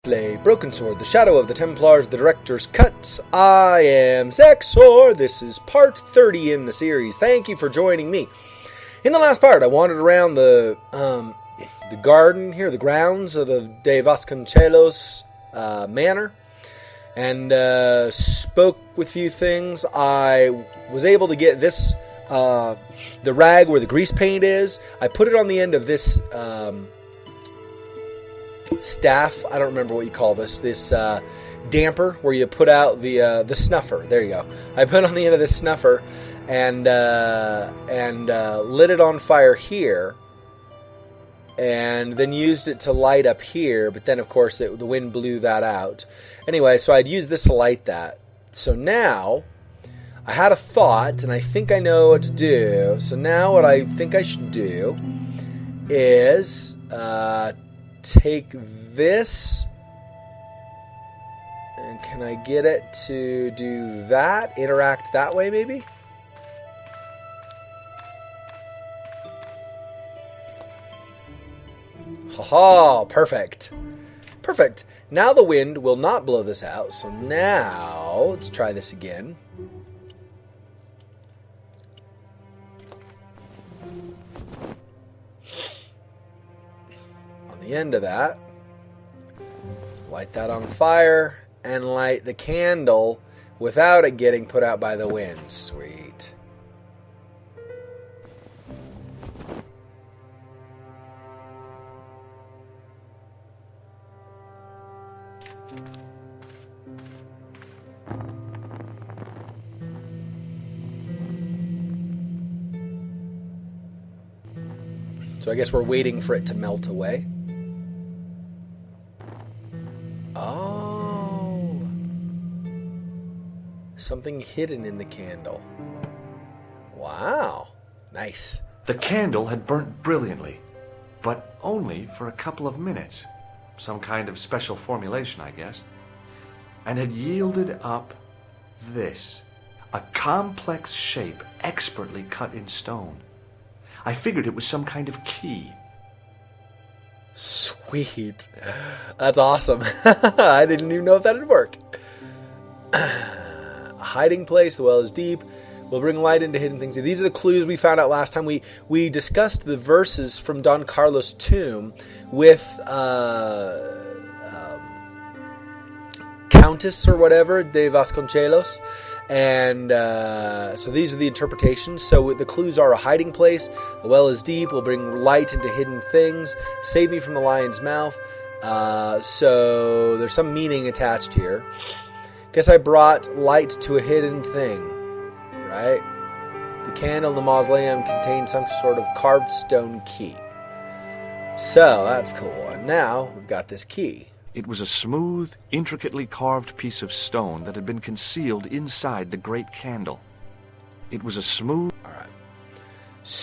Broken Sword, the Shadow of the Templars, the Director's Cuts. I am Xexor. This is part 30 in the series. Thank you for joining me. In the last part, I wandered around the garden here, the grounds of the De Vasconcelos manor, and spoke with a few things. I was able to get this, the rag where the grease paint is. I put it on the end of this staff. I don't remember what you call this damper where you put out the snuffer. There you go. I put on the end of this snuffer and lit it on fire here, and then used it to light up here, but then of course the wind blew that out. Anyway, so I'd use this to light that. So now I had a thought, and I think I know what to do. So now what I think I should do is take this, and can I get it to do that? Interact that way, maybe? Haha, perfect. Perfect. Now the wind will not blow this out, so now let's try this again. The end of that, light that on fire, and light the candle without it getting put out by the wind. Sweet. So I guess we're waiting for it to melt away. Oh. Something hidden in the candle. Wow. Nice. The candle had burnt brilliantly, but only for a couple of minutes. Some kind of special formulation, I guess. And had yielded up this. A complex shape expertly cut in stone. I figured it was some kind of key. Sweet. That's awesome. I didn't even know if that would work. A hiding place, the well is deep. We'll bring light into hidden things. These are the clues we found out last time. We discussed the verses from Don Carlos' tomb with Countess or whatever, de Vasconcelos. And so these are the interpretations. So the clues are a hiding place, the well is deep, will bring light into hidden things, save me from the lion's mouth. So there's some meaning attached here. Guess I brought light to a hidden thing, right? The candle in the mausoleum contained some sort of carved stone key. So that's cool. And now we've got this key. It was a smooth, intricately carved piece of stone that had been concealed inside the great candle. It was a smooth... All right. So,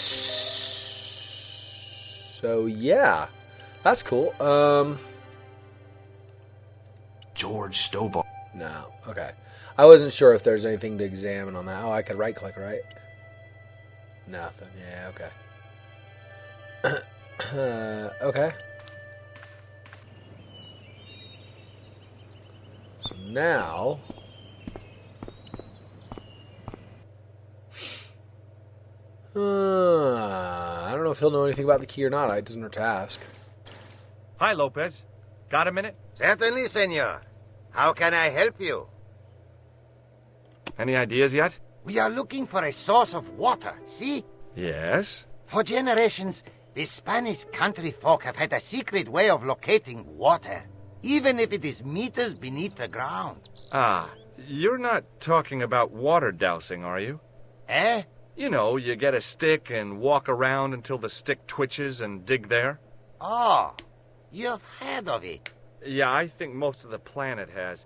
yeah. That's cool. George Stobart. No. Okay. I wasn't sure if there's anything to examine on that. Oh, I could right-click, right? Nothing. Yeah, okay. Okay. So now, I don't know if he'll know anything about the key or not. It doesn't hurt to ask. Hi, Lopez. Got a minute? Certainly, senor. How can I help you? Any ideas yet? We are looking for a source of water, see? Yes. For generations, the Spanish country folk have had a secret way of locating water, even if it is meters beneath the ground. Ah, you're not talking about water dousing, are you? Eh? You know, you get a stick and walk around until the stick twitches and dig there. Oh, you've heard of it. Yeah, I think most of the planet has.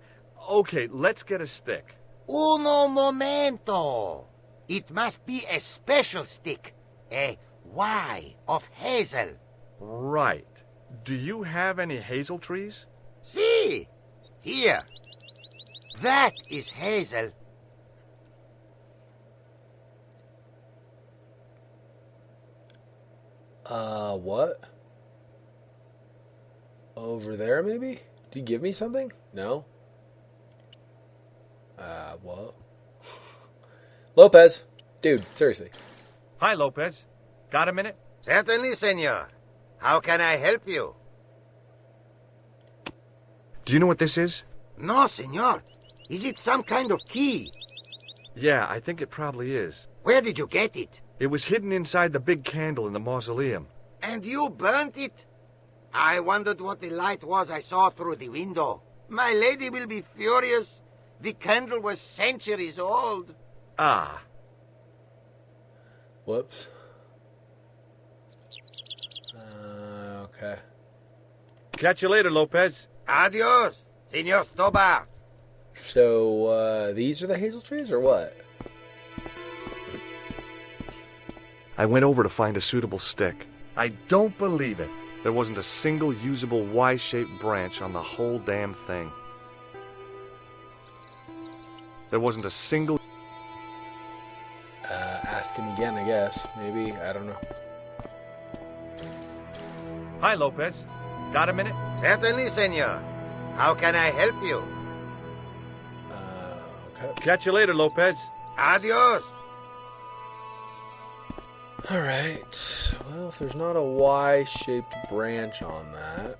Okay, let's get a stick. Uno momento. It must be a special stick. A Y of hazel. Right. Do you have any hazel trees? See? Here. That is hazel. What? Over there, maybe? Did you give me something? No. What? Lopez. Dude, seriously. Hi, Lopez. Got a minute? Certainly, senor. How can I help you? Do you know what this is? No, senor. Is it some kind of key? Yeah, I think it probably is. Where did you get it? It was hidden inside the big candle in the mausoleum. And you burnt it? I wondered what the light was I saw through the window. My lady will be furious. The candle was centuries old. Ah. Whoops. Okay. Catch you later, Lopez. Adios, Senor Stobar. So, these are the hazel trees, or what? I went over to find a suitable stick. I don't believe it. There wasn't a single usable Y-shaped branch on the whole damn thing. There wasn't a single... Ask him again, I guess. Maybe, I don't know. Hi, Lopez. Got a minute? Certainly, senor. How can I help you? Okay. Catch you later, Lopez. Adios. Alright. Well, if there's not a Y-shaped branch on that,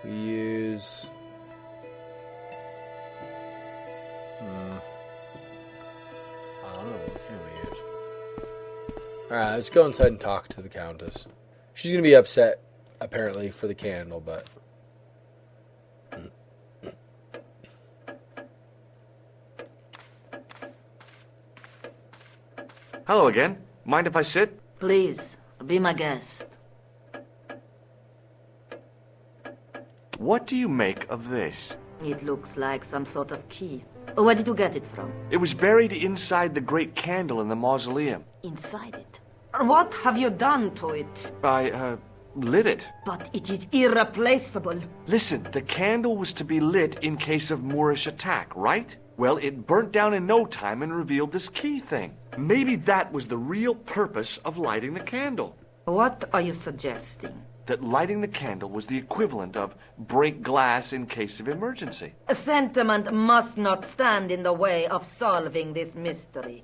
we use... I don't know. What can we use? Alright, let's go inside and talk to the Countess. She's going to be upset, apparently, for the candle, but... Hello again. Mind if I sit? Please, be my guest. What do you make of this? It looks like some sort of key. Where did you get it from? It was buried inside the great candle in the mausoleum. Inside it. What have you done to it? I, lit it. But it is irreplaceable. Listen, the candle was to be lit in case of Moorish attack, right? Well, it burnt down in no time and revealed this key thing. Maybe that was the real purpose of lighting the candle. What are you suggesting? That lighting the candle was the equivalent of break glass in case of emergency. Sentiment must not stand in the way of solving this mystery.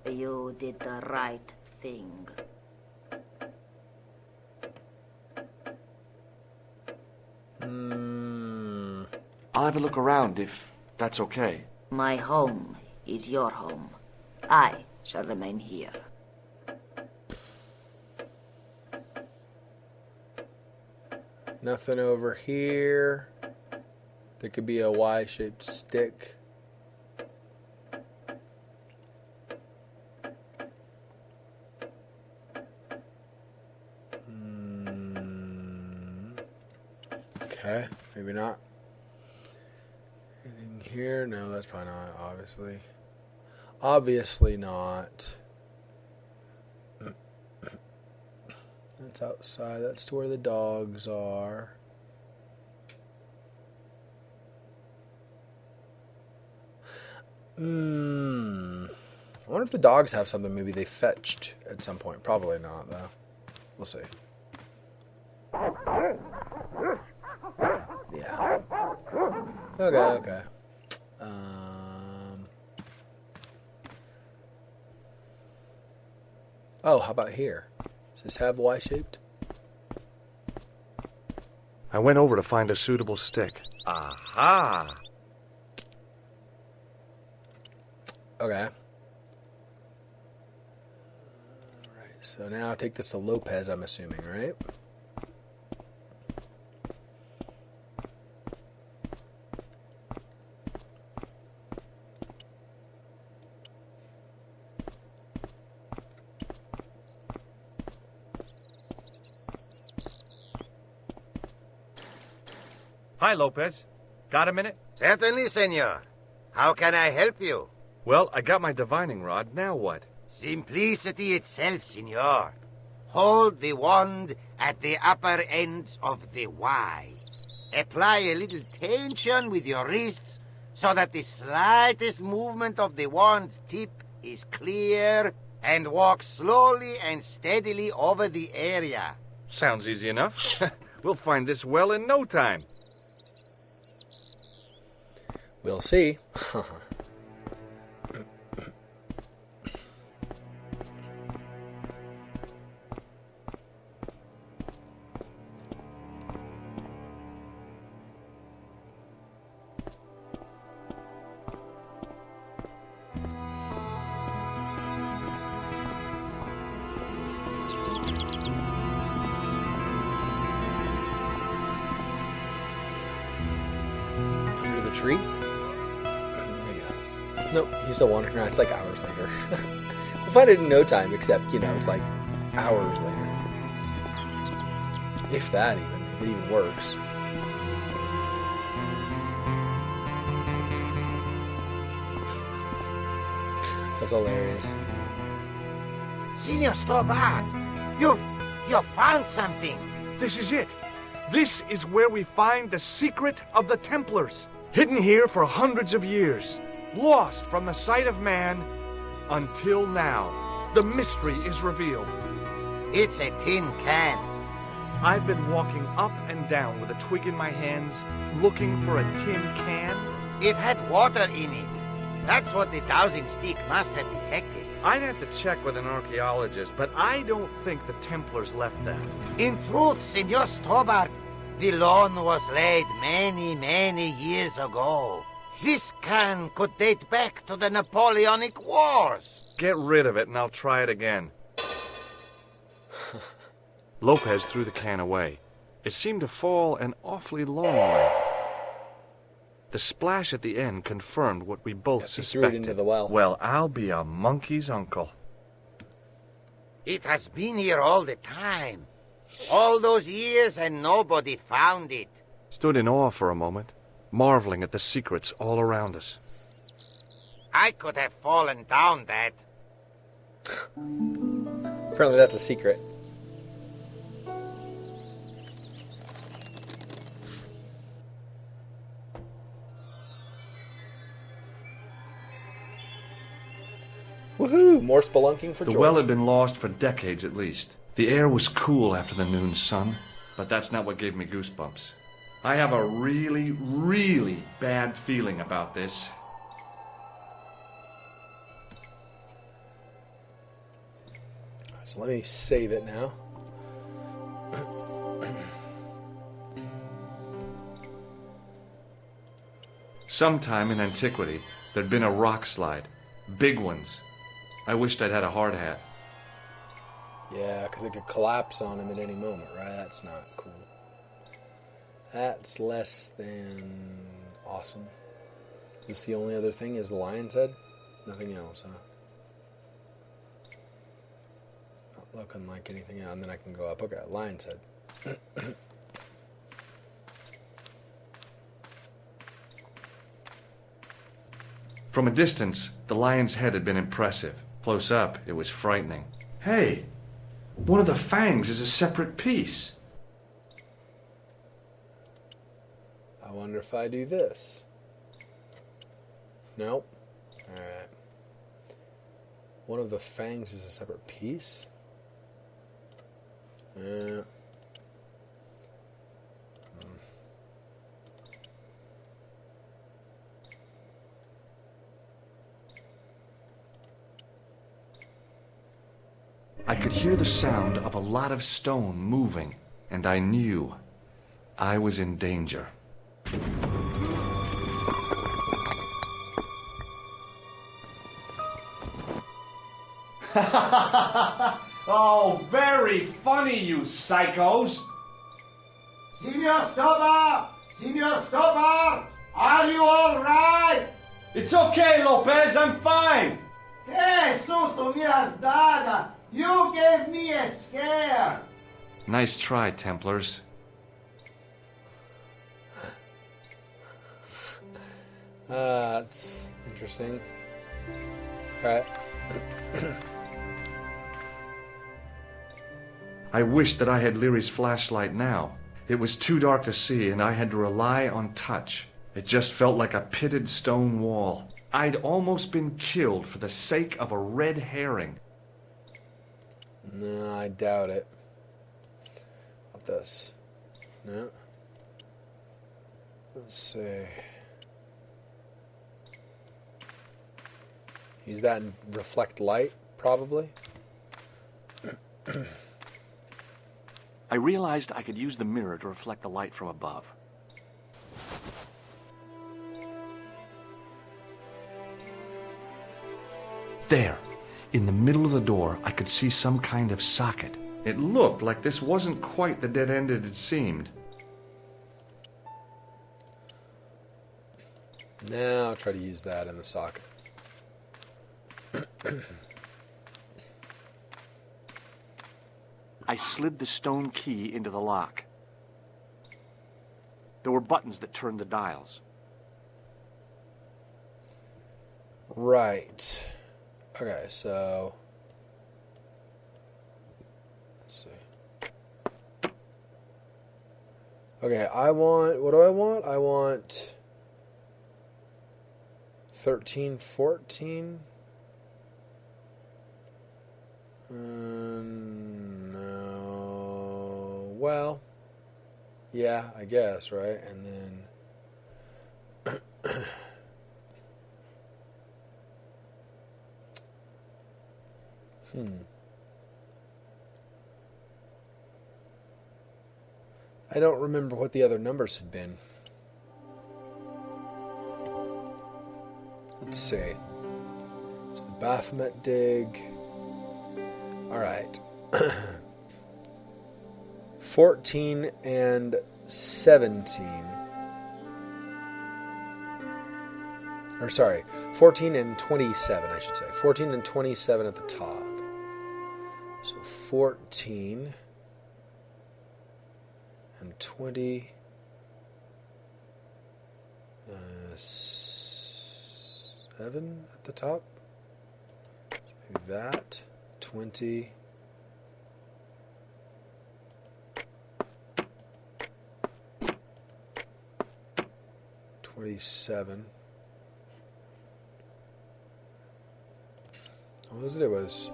You did the right thing. I'll have a look around if that's okay. My home is your home. I shall remain here. Nothing over here. There could be a Y-shaped stick. Okay, maybe not. Anything here? No, that's probably not, obviously. Obviously not. That's outside. That's to where the dogs are. I wonder if the dogs have something maybe they fetched at some point. Probably not, though. We'll see. Yeah. Okay. Oh, how about here? Does this have Y-shaped? I went over to find a suitable stick. Aha! Okay. Alright, so now I take this to Lopez, I'm assuming, right? Hi, Lopez. Got a minute? Certainly, senor. How can I help you? Well, I got my divining rod. Now what? Simplicity itself, senor. Hold the wand at the upper ends of the Y. Apply a little tension with your wrists so that the slightest movement of the wand tip is clear, and walk slowly and steadily over the area. Sounds easy enough. We'll find this well in no time. We'll see. Under the tree? Maybe not. Nope, he's still wandering around. It's like hours later. We'll find it in no time, except, it's like hours later. If that even. If it even works. That's hilarious. Senor Stobart, you found something. This is it. This is where we find the secret of the Templars. Hidden here for hundreds of years. Lost from the sight of man until now. The mystery is revealed. It's a tin can. I've been walking up and down with a twig in my hands, looking for a tin can. It had water in it. That's what the dowsing stick must have detected. I'd have to check with an archaeologist, but I don't think the Templars left that. In truth, Senor Stobart, the loan was laid many, many years ago. This can could date back to the Napoleonic Wars. Get rid of it and I'll try it again. Lopez threw the can away. It seemed to fall an awfully long way. The splash at the end confirmed what we both suspected. He threw it into the well. Well, I'll be a monkey's uncle. It has been here all the time. All those years and nobody found it. Stood in awe for a moment, marveling at the secrets all around us. I could have fallen down that. Apparently that's a secret. Woohoo! More spelunking for The George. well had been lost for decades at least. The air was cool after the noon sun, but that's not what gave me goosebumps. I have a really, really bad feeling about this. So let me save it now. Sometime in antiquity, there'd been a rock slide. Big ones. I wished I'd had a hard hat. Yeah, because it could collapse on him at any moment, right? That's not cool. That's less than awesome. Is the only other thing is the lion's head? Nothing else, huh? It's not looking like anything else. And then I can go up. Okay, lion's head. From a distance, the lion's head had been impressive. Close up, it was frightening. Hey, one of the fangs is a separate piece. I wonder if I do this. Nope. Alright. One of the fangs is a separate piece? I could hear the sound of a lot of stone moving, and I knew I was in danger. Oh, very funny, you psychos! Senor Stobart! Senor Stobart! Are you all right? It's okay, Lopez, I'm fine! Que susto me has dado! You gave me a scare! Nice try, Templars. That's interesting. Alright. I wished that I had Leary's flashlight now. It was too dark to see, and I had to rely on touch. It just felt like a pitted stone wall. I'd almost been killed for the sake of a red herring. No, I doubt it. with this? No. Let's see. Use that and reflect light, probably. I realized I could use the mirror to reflect the light from above. There, in the middle of the door, I could see some kind of socket. It looked like this wasn't quite the dead end it had seemed. Now I'll try to use that in the socket. I slid the stone key into the lock. There were buttons that turned the dials. Right. Okay, so... Let's see. Okay, I want... What do I want? I want... 13, 14... no. Well, yeah, I guess, right? And then I don't remember what the other numbers had been. Let's see. So the Baphomet dig. All right. 14 and 17. Or sorry, 14 and 27, I should say. 14 and 27 at the top. So 14 and 20. 7 at the top. So maybe that. 20. $27. What was it? It was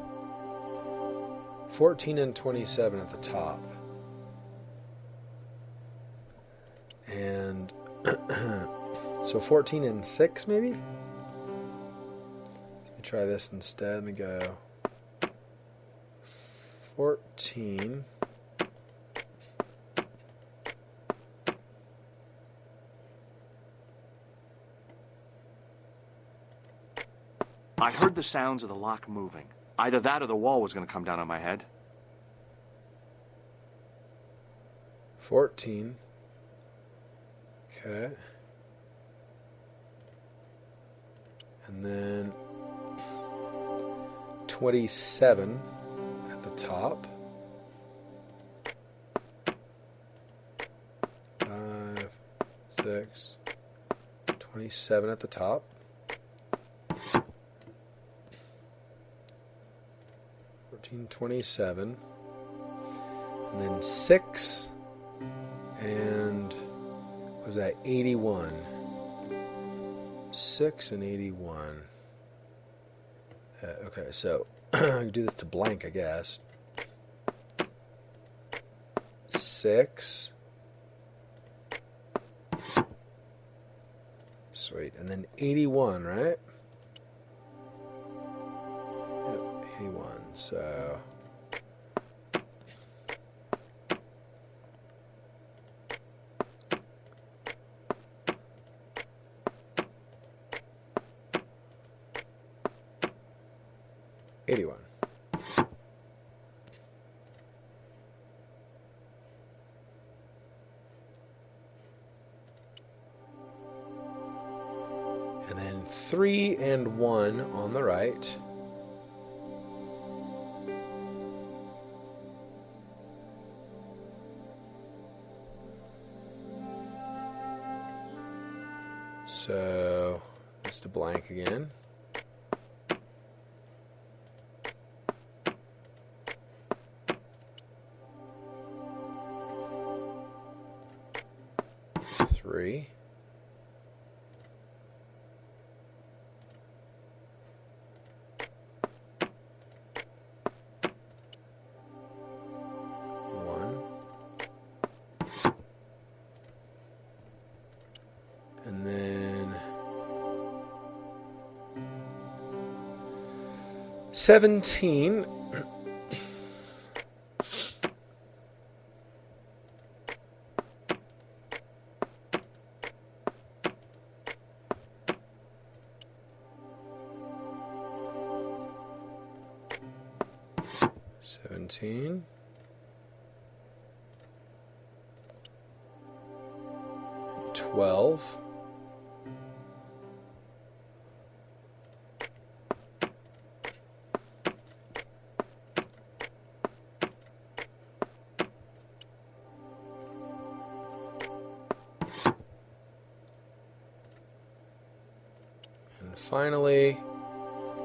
14 and 27 at the top. And so 14 and 6 maybe? Let me try this instead. Let me go 14. I heard the sounds of the lock moving. Either that or the wall was going to come down on my head. 14. Okay. And then 27 at the top. 5, 6, 27 at the top. 27, and then 6, and what was that? 81. 6 and 81. Okay, so I can do this to blank, I guess. 6. Sweet, and then 81, right? Yep, 81. So $81. And then 3 and 1 on the right. So it's to blank again. Three. One. 17. $17. 12. And finally,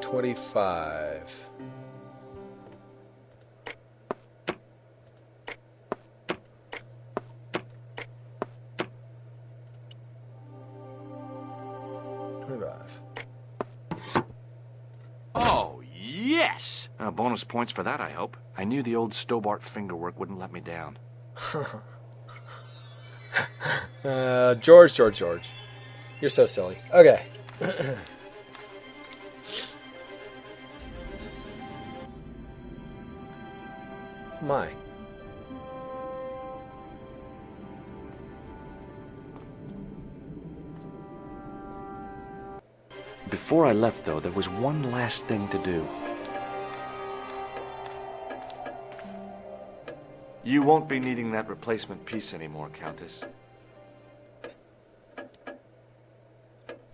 25. Oh, yes! Bonus points for that, I hope. I knew the old Stobart fingerwork wouldn't let me down. George. You're so silly. Okay. My. Before I left, though, there was one last thing to do. You won't be needing that replacement piece anymore, Countess.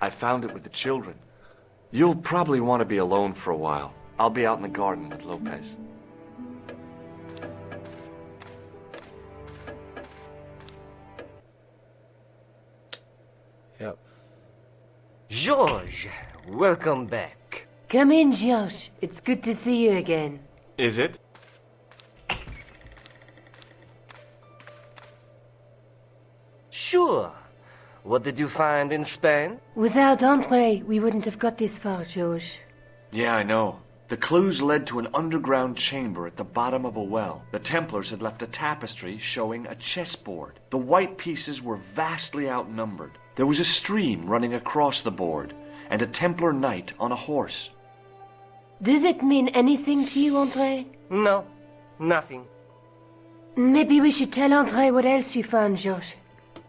I found it with the children. You'll probably want to be alone for a while. I'll be out in the garden with Lopez. Yep. George, welcome back. Come in, George. It's good to see you again. Is it? Sure. What did you find in Spain? Without Andre, we wouldn't have got this far, George. Yeah, I know. The clues led to an underground chamber at the bottom of a well. The Templars had left a tapestry showing a chessboard. The white pieces were vastly outnumbered. There was a stream running across the board, and a Templar knight on a horse. Does it mean anything to you, Andre? No, nothing. Maybe we should tell Andre what else you found, George.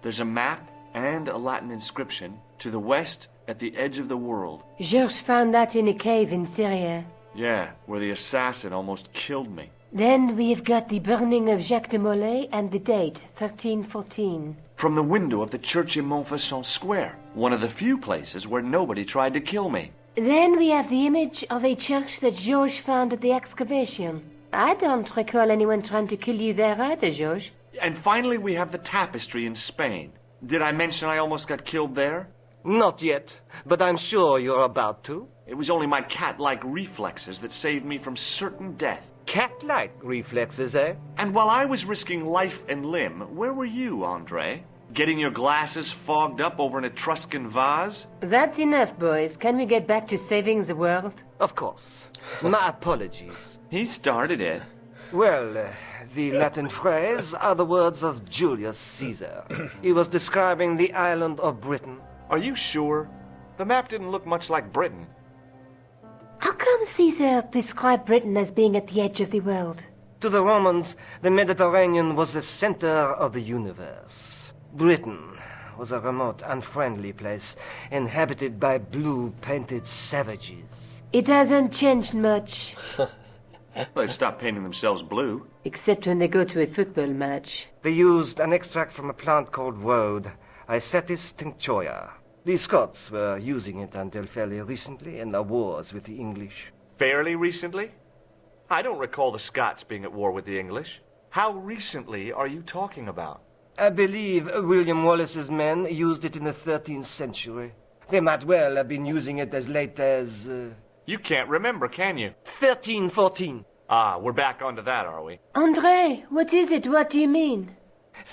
There's a map and a Latin inscription to the west at the edge of the world. George found that in a cave in Syria. Yeah, where the assassin almost killed me. Then we have got the burning of Jacques de Molay and the date, 1314. From the window of the church in Montfaucon Square, one of the few places where nobody tried to kill me. Then we have the image of a church that George found at the excavation. I don't recall anyone trying to kill you there either, George. And finally we have the tapestry in Spain. Did I mention I almost got killed there? Not yet, but I'm sure you're about to. It was only my cat-like reflexes that saved me from certain death. Cat-like reflexes, eh? And while I was risking life and limb, where were you, Andre? Getting your glasses fogged up over an Etruscan vase? That's enough, boys. Can we get back to saving the world? Of course. My apologies. He started it. Well, the Latin phrase are the words of Julius Caesar. He was describing the island of Britain. Are you sure? The map didn't look much like Britain. How come Caesar described Britain as being at the edge of the world? To the Romans, the Mediterranean was the center of the universe. Britain was a remote, unfriendly place, inhabited by blue-painted savages. It hasn't changed much. They've stopped painting themselves blue. Except when they go to a football match. They used an extract from a plant called woad, Isetis tinctoria. The Scots were using it until fairly recently in their wars with the English. Fairly recently? I don't recall the Scots being at war with the English. How recently are you talking about? I believe William Wallace's men used it in the 13th century. They might well have been using it as late as... You can't remember, can you? 1314. Ah, we're back onto that, are we? Andre, what is it? What do you mean?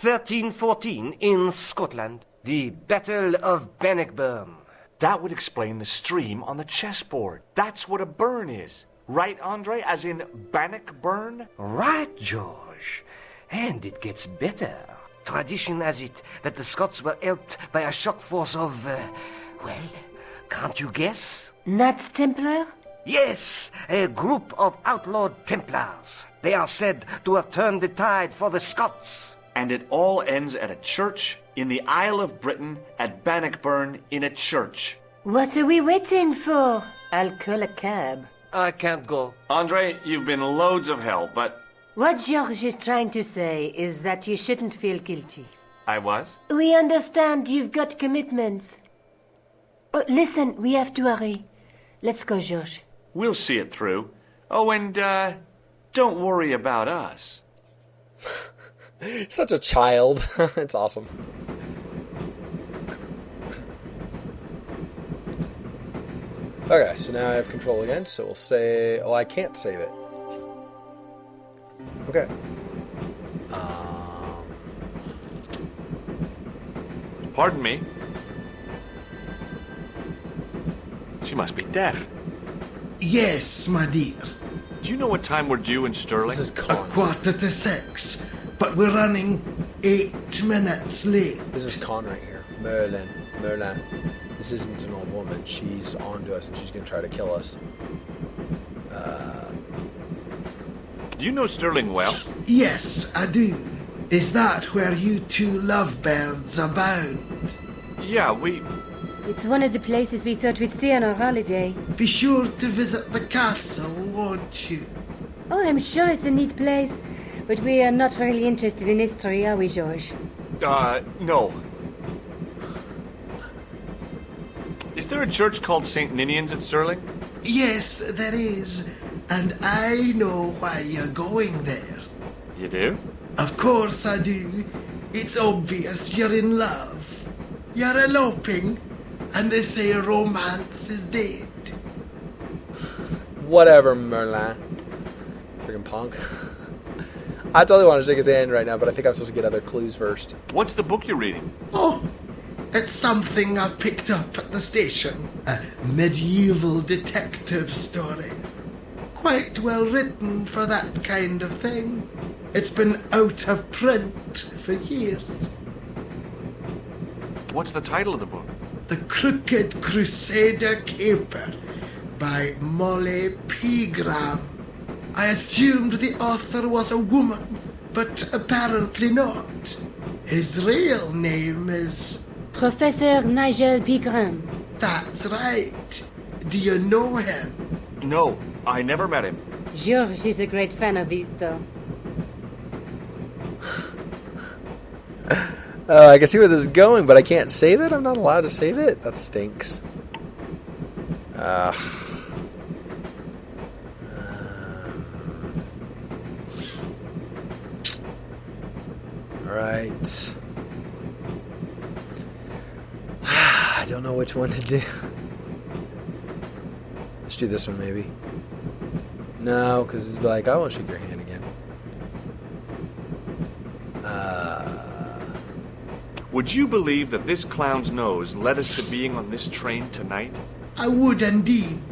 1314 in Scotland. The Battle of Bannockburn. That would explain the stream on the chessboard. That's what a burn is. Right, Andre? As in Bannockburn? Right, George. And it gets better. Tradition has it that the Scots were helped by a shock force of, well, can't you guess? Knights Templar? Yes, a group of outlawed Templars. They are said to have turned the tide for the Scots. And it all ends at a church in the Isle of Britain, at Bannockburn in a church. What are we waiting for? I'll call a cab. I can't go. Andre, you've been loads of help, but What George is trying to say is that you shouldn't feel guilty. I was. We understand you've got commitments. Oh, listen, we have to hurry. Let's go, George. We'll see it through. Oh, and, don't worry about us. Such a child. It's awesome. Okay, so now I have control again, so we'll say... Oh, I can't save it. Okay. Pardon me. She must be deaf. Yes, my dear. Do you know what time we're due in Stirling? This is Con. 6:15, but we're running 8 minutes late. This is Con right here. Moerlin. This isn't an old woman. She's on to us and she's going to try to kill us. Do you know Stirling well? Yes, I do. Is that where you two lovebirds abound? Yeah, we... It's one of the places we thought we'd stay on our holiday. Be sure to visit the castle, won't you? Oh, I'm sure it's a neat place. But we are not really interested in history, are we, George? No. Is there a church called St. Ninian's at Stirling? Yes, there is. And I know why you're going there. You do? Of course I do. It's obvious you're in love. You're eloping, and they say romance is dead. Whatever, Moerlin. Friggin' punk. I totally want to shake his hand right now, but I think I'm supposed to get other clues first. What's the book you're reading? Oh, it's something I picked up at the station. A medieval detective story. Quite well written for that kind of thing. It's been out of print for years. What's the title of the book? The Crooked Crusader Caper by Molly Pegram. I assumed the author was a woman, but apparently not. His real name is... Professor Nigel Pegram. That's right. Do you know him? No, I never met him. George is a great fan of these, though. I can see where this is going, but I can't save it? I'm not allowed to save it? That stinks. Alright. I don't know which one to do. Let's do this one, maybe. No, because it's like, I won't shake your hand again. Would you believe that this clown's nose led us to being on this train tonight? I would indeed.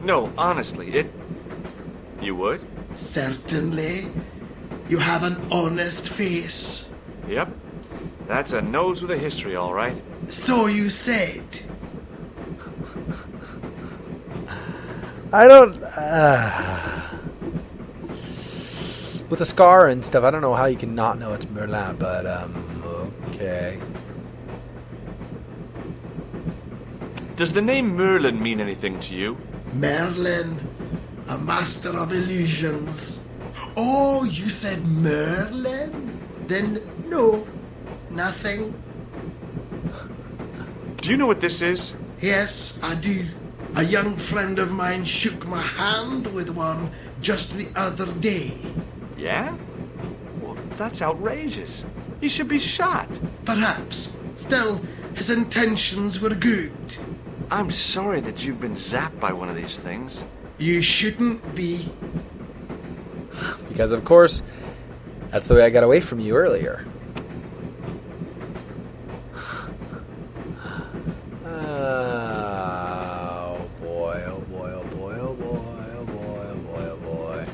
No, honestly, You would? Certainly. You have an honest face. Yep. That's a nose with a history, all right. So you said. I don't... with a scar and stuff, I don't know how you can not know it's Moerlin, but, okay. Does the name Moerlin mean anything to you? Merlin, a master of illusions. Oh, you said Merlin? Then no, nothing. Do you know what this is? Yes, I do. A young friend of mine shook my hand with one just the other day. Yeah? Well, that's outrageous. He should be shot. Perhaps. Still, his intentions were good. I'm sorry that you've been zapped by one of these things. You shouldn't be. Because, of course, that's the way I got away from you earlier. Oh boy, oh boy, oh boy, oh boy, oh boy, oh boy, oh boy.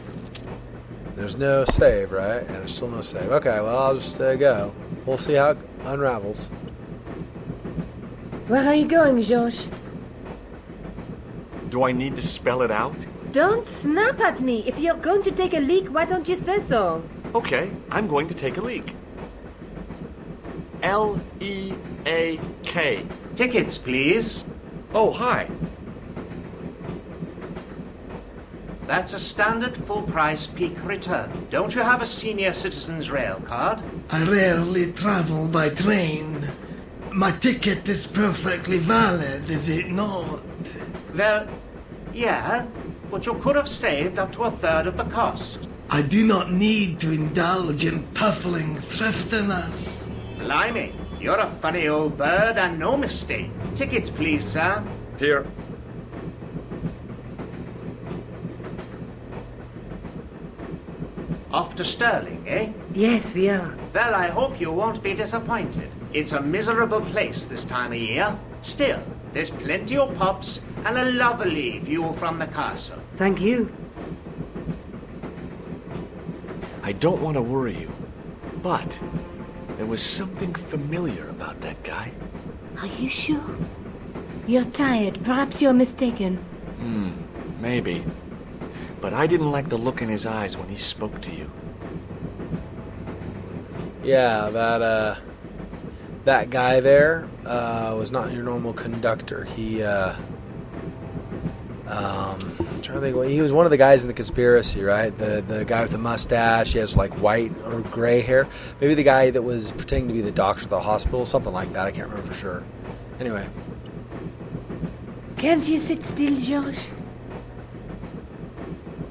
There's no save, right? Yeah, there's still no save. Okay, well, I'll just go. We'll see how it unravels. Where are you going, George? Do I need to spell it out? Don't snap at me. If you're going to take a leak, why don't you say so? Okay, I'm going to take a leak. L-E-A-K. Tickets, please. Oh, hi. That's a standard full-price peak return. Don't you have a senior citizen's rail card? I rarely travel by train. My ticket is perfectly valid, is it not? Well, yeah, but you could have saved up to a third of the cost. I do not need to indulge in puffling thriftiness. Blimey, you're a funny old bird and no mistake. Tickets, please, sir. Here. Off to Stirling, eh? Yes, we are. Well, I hope you won't be disappointed. It's a miserable place this time of year. Still, there's plenty of pubs and a lovely view from the castle. Thank you. I don't want to worry you, but there was something familiar about that guy. Are you sure? You're tired. Perhaps you're mistaken. Maybe. But I didn't like the look in his eyes when he spoke to you. Yeah, that guy there was not your normal conductor. He I'm trying to think. Well, he was one of the guys in the conspiracy, right? The guy with the mustache. He has like white or gray hair. Maybe the guy that was pretending to be the doctor at the hospital, something like that. I can't remember for sure. Anyway. Can't you sit still, George?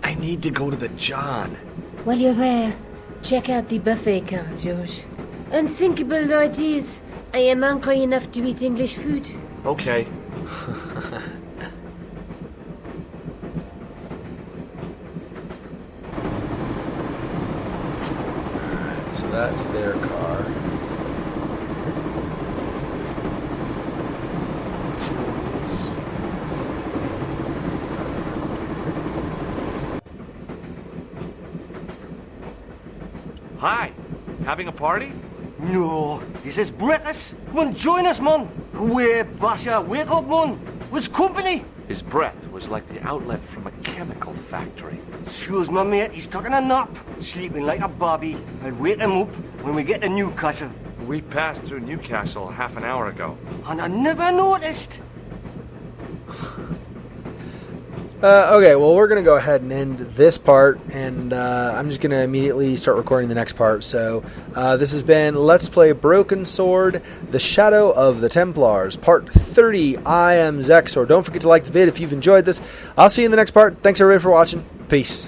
I need to go to the John. While you're there, check out the buffet car, George. Unthinkable though it is, I am hungry enough to eat English food. Okay. So that's their car. Hi. Having a party? No, this is British. Come on, join us, man. We're Basha, wake up, man. What's company? His breath was like the outlet from a chemical factory. Excuse my mate, he's taking a nap. Sleeping like a bobby. I'll wake him up when we get to Newcastle. We passed through Newcastle half an hour ago. And I never noticed. Okay, well, we're going to go ahead and end this part, and I'm just going to immediately start recording the next part. So, this has been Let's Play Broken Sword, The Shadow of the Templars, Part 30. I am Xexor. Don't forget to like the vid if you've enjoyed this. I'll see you in the next part. Thanks, everybody, for watching. Peace.